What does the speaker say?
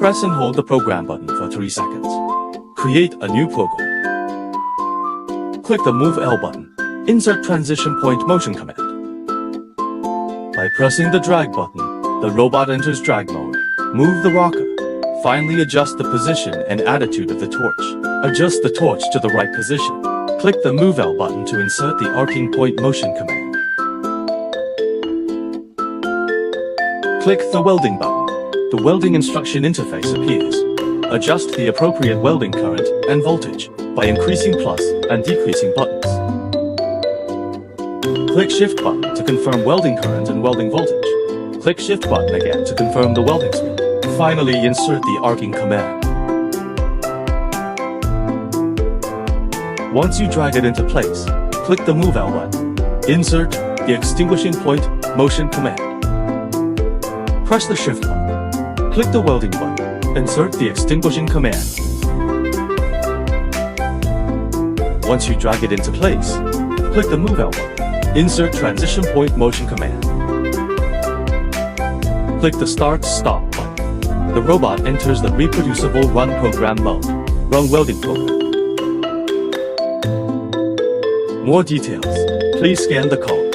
Press and hold the program button for 3 seconds. Create a new program. Click the Move L button. Insert transition point motion command. By pressing the drag button, the robot enters drag mode. Move the rocker. Finally adjust the position and attitude of the torch. Adjust the torch to the right position. Click the Move L button to insert the arcing point motion command. Click the welding button. The welding instruction interface appears. Adjust the appropriate welding current and voltage by increasing plus and decreasing buttons. Click Shift button to confirm welding current and welding voltage. Click Shift button again to confirm the welding speed. Finally, insert the arcing command. Once you drag it into place, click the Move L button. Insert the extinguishing point motion command. Press the Shift button. Click the welding button. Insert the extinguishing command. Once you drag it into place, click the Move L button. Insert transition point motion command. Click the Start Stop button. The robot enters the reproducible run program mode. Run welding program. More details, please scan the code.